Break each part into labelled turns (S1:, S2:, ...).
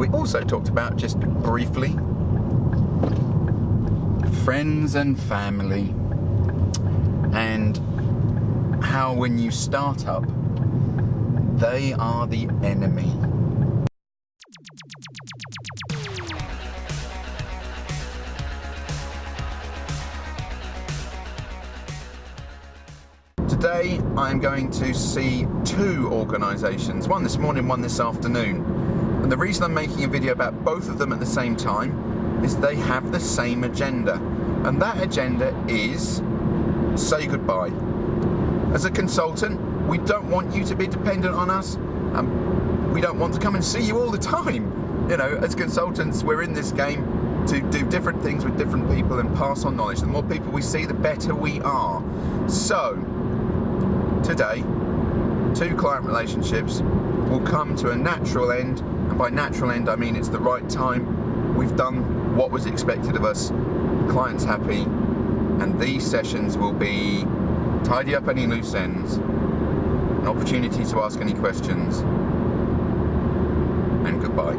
S1: We also talked about, just briefly, friends and family, and how when you start up, they are the enemy. Today I'm going to see two organisations, one this morning, one this afternoon. And the reason I'm making a video about both of them at the same time is they have the same agenda. And that agenda is say goodbye. As a consultant, we don't want you to be dependent on us. We don't want to come and see you all the time. You know, as consultants, we're in this game to do different things with different people and pass on knowledge. The more people we see, the better we are. So, today, two client relationships will come to a natural end, and by natural end I mean it's the right time. We've done what was expected of us, client's happy, and these sessions will be tidy up any loose ends, an opportunity to ask any questions, and goodbye.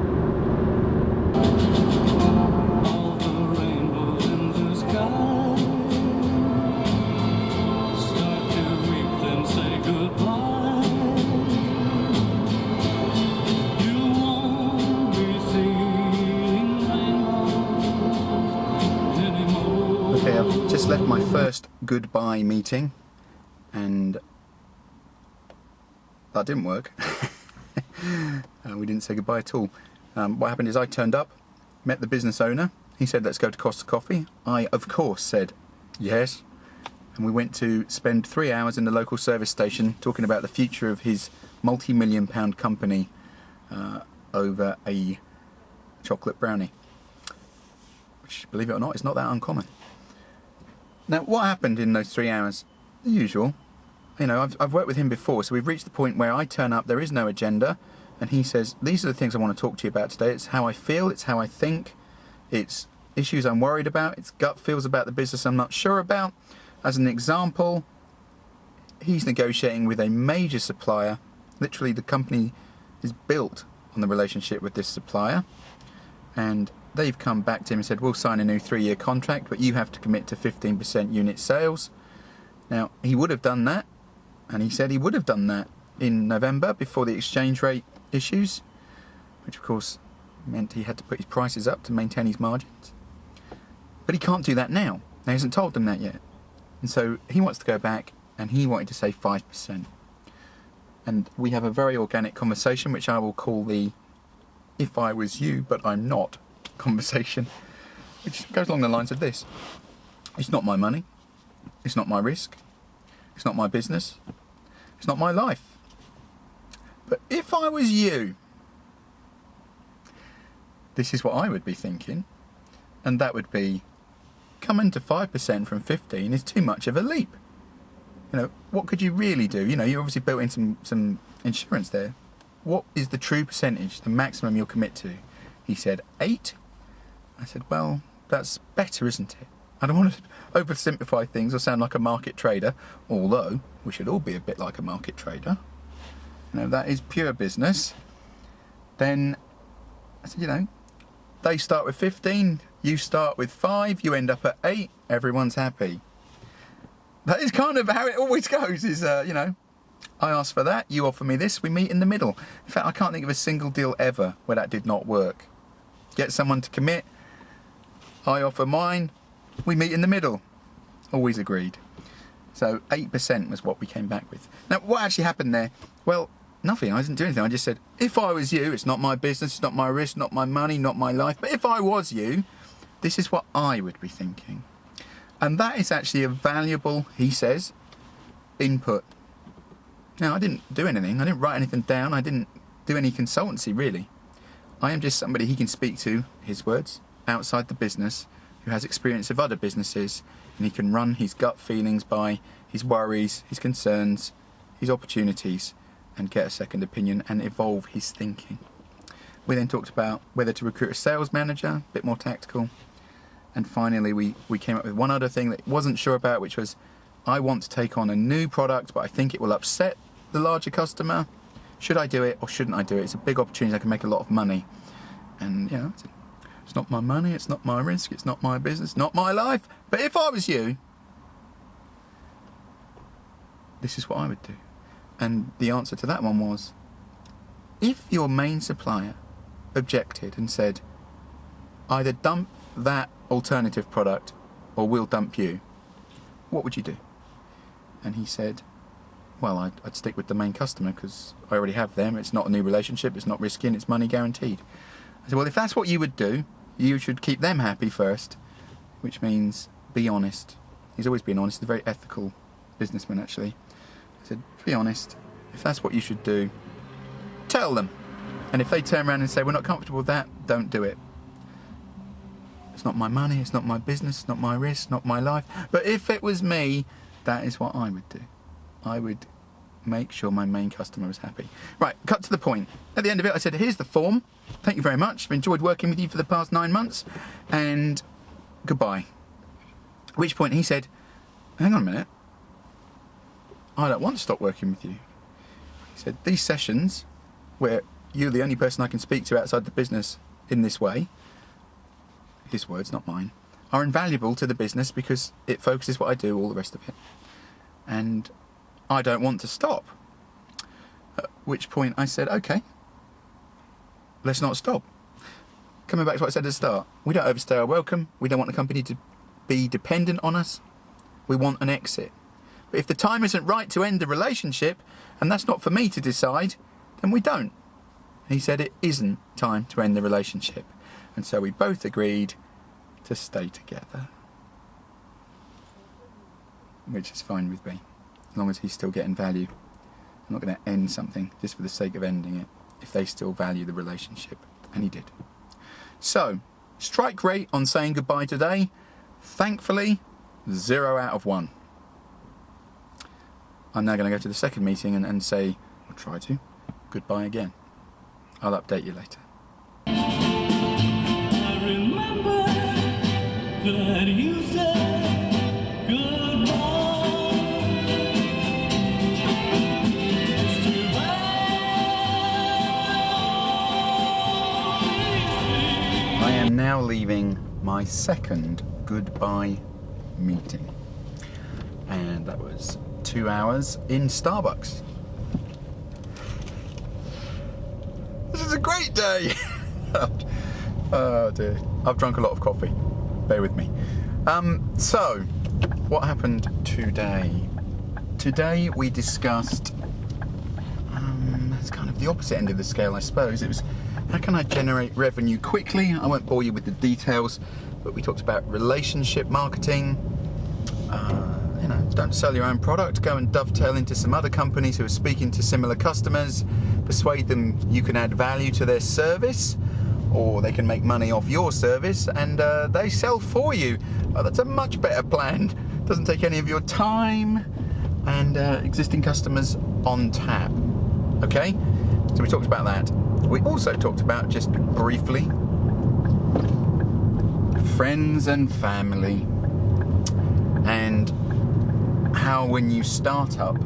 S1: Okay, I've just left my first goodbye meeting and that didn't work. We didn't say goodbye at all. What happened is I turned up, met the business owner. He said, let's go to Costa Coffee. I, of course, said yes. And we went to spend 3 hours in the local service station talking about the future of his multi-million-pound company over a chocolate brownie. Which, believe it or not, is not that uncommon. Now, what happened in those 3 hours? The usual. You know, I've worked with him before, so we've reached the point where I turn up, there is no agenda, and he says, these are the things I want to talk to you about today. It's how I feel, it's how I think, it's issues I'm worried about, it's gut feels about the business I'm not sure about. As an example, he's negotiating with a major supplier. Literally, the company is built on the relationship with this supplier, and they've come back to him and said, we'll sign a new 3-year contract, but you have to commit to 15% unit sales. Now, he would have done that, and he said he would have done that in November before the exchange rate issues, which of course meant he had to put his prices up to maintain his margins. But he can't do that now. He hasn't told them that yet. And so he wants to go back, and he wanted to say 5%. And we have a very organic conversation, which I will call the if I was you, but I'm not conversation, which goes along the lines of this. It's not my money. It's not my risk. It's not my business. It's not my life. But if I was you, this is what I would be thinking. And that would be, coming to 5% from 15 is too much of a leap. You know, what could you really do? You know, you obviously built in some insurance there. What is the true percentage, the maximum you'll commit to? He said 8. I said, well, that's better, isn't it? I don't want to oversimplify things or sound like a market trader, although we should all be a bit like a market trader. You know, that is pure business. Then I said, you know, they start with 15, you start with 5, you end up at 8, everyone's happy. That is kind of how it always goes, is, you know, I ask for that, you offer me this, we meet in the middle. In fact, I can't think of a single deal ever where that did not work. Get someone to commit, I offer mine, we meet in the middle. Always agreed. So 8% was what we came back with. Now, what actually happened there? Well, nothing. I didn't do anything. I just said, if I was you, it's not my business, it's not my risk, not my money, not my life. But if I was you, this is what I would be thinking. And that is actually a valuable, he says, input. Now, I didn't do anything. I didn't write anything down. I didn't do any consultancy, really. I am just somebody he can speak to, his words, outside the business, who has experience of other businesses, and he can run his gut feelings by his worries, his concerns, his opportunities, and get a second opinion and evolve his thinking. We then talked about whether to recruit a sales manager, a bit more tactical. And finally, we came up with one other thing that I wasn't sure about, which was, I want to take on a new product, but I think it will upset the larger customer. Should I do it or shouldn't I do it? It's a big opportunity, I can make a lot of money. And, I said, it's not my money, it's not my risk, it's not my business, not my life. But if I was you, this is what I would do. And the answer to that one was, if your main supplier objected and said, either dump that alternative product or we'll dump you, what would you do? And he said, well, I'd stick with the main customer because I already have them. It's not a new relationship, it's not risky, and it's money guaranteed. I said, well, if that's what you would do, you should keep them happy first, which means be honest. He's always been honest. He's a very ethical businessman, actually. I said, be honest. If that's what you should do, tell them. And if they turn around and say, we're not comfortable with that, don't do it. It's not my money, it's not my business, it's not my risk, not my life. But if it was me, that is what I would do. I would make sure my main customer was happy. Right, cut to the point. At the end of it, I said, here's the form. Thank you very much. I've enjoyed working with you for the past 9 months. And goodbye. At which point he said, hang on a minute. I don't want to stop working with you. He said, these sessions, where you're the only person I can speak to outside the business in this way, his words, not mine, are invaluable to the business because it focuses what I do, all the rest of it. And I don't want to stop. At which point I said, okay, let's not stop. Coming back to what I said at the start, we don't overstay our welcome. We don't want the company to be dependent on us. We want an exit. But if the time isn't right to end the relationship, and that's not for me to decide, then we don't. He said it isn't time to end the relationship. And so we both agreed to stay together. Which is fine with me, as long as he's still getting value. I'm not going to end something just for the sake of ending it, if they still value the relationship. And he did. So, strike rate on saying goodbye today, thankfully, 0 out of 1. I'm now going to go to the second meeting and say, or try to, goodbye again. I'll update you later.
S2: I remember that you said goodbye.
S1: I am now leaving my second goodbye meeting. And that was 2 hours in Starbucks. This is a great day. Oh dear. I've drunk a lot of coffee. Bear with me. So, what happened today? Today we discussed, it's kind of the opposite end of the scale, I suppose. It was, how can I generate revenue quickly? I won't bore you with the details, but we talked about relationship marketing. Don't sell your own product. Go and dovetail into some other companies who are speaking to similar customers. Persuade them you can add value to their service, or they can make money off your service, and they sell for you. Oh, that's a much better plan. Doesn't take any of your time, and existing customers on tap. Okay? So we talked about that. We also talked about, just briefly, friends and family, and how when you start up,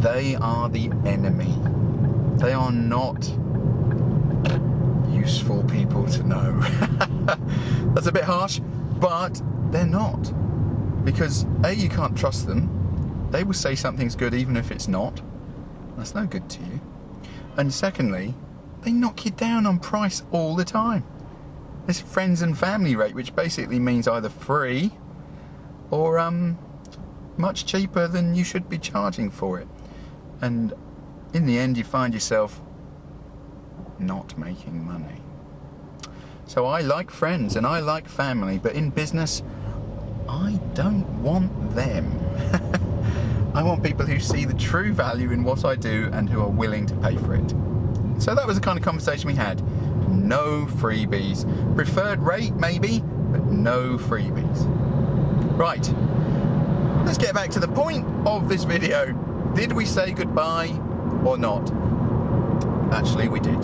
S1: they are the enemy. They are not useful people to know. That's a bit harsh, but they're not. Because A, you can't trust them. They will say something's good even if it's not. That's no good to you. And secondly, they knock you down on price all the time. This friends and family rate, which basically means either free or much cheaper than you should be charging for it. And in the end, you find yourself not making money. So I like friends and I like family, but in business, I don't want them. I want people who see the true value in what I do and who are willing to pay for it. So that was the kind of conversation we had. No freebies. Preferred rate, maybe, but no freebies. Right. Let's get back to the point of this video. Did we say goodbye or not? Actually, we did.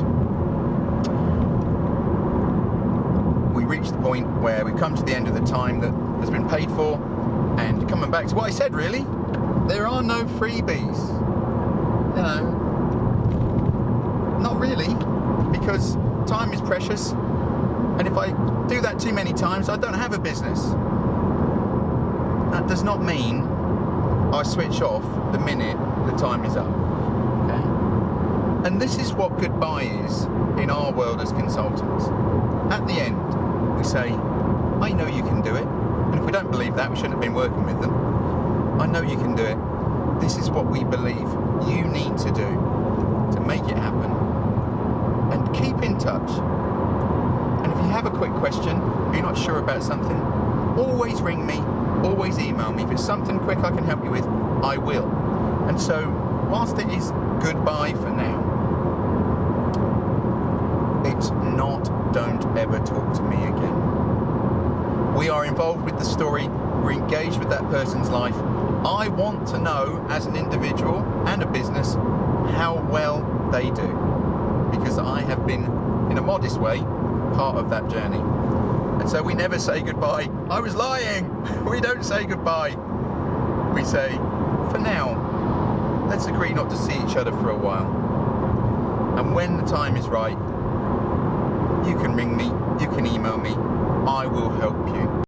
S1: We reached the point where we've come to the end of the time that has been paid for, and coming back to what I said, really, there are no freebies. Not really, because time is precious, and if I do that too many times, I don't have a business. That does not mean I switch off the minute the time is up. Okay? And this is what goodbye is in our world as consultants. At the end, we say, I know you can do it. And if we don't believe that, we shouldn't have been working with them. I know you can do it. This is what we believe you need to do to make it happen. And keep in touch. And if you have a quick question, if you're not sure about something, always ring me, always email me. If it's something quick I can help you with, I will. And so, whilst it is goodbye for now, it's not don't ever talk to me again. We are involved with the story, we're engaged with that person's life. I want to know, as an individual and a business, how well they do. Because I have been, in a modest way, part of that journey. And so we never say goodbye. I was lying. We don't say goodbye. We say, for now, let's agree not to see each other for a while. And when the time is right, you can ring me, you can email me, I will help you.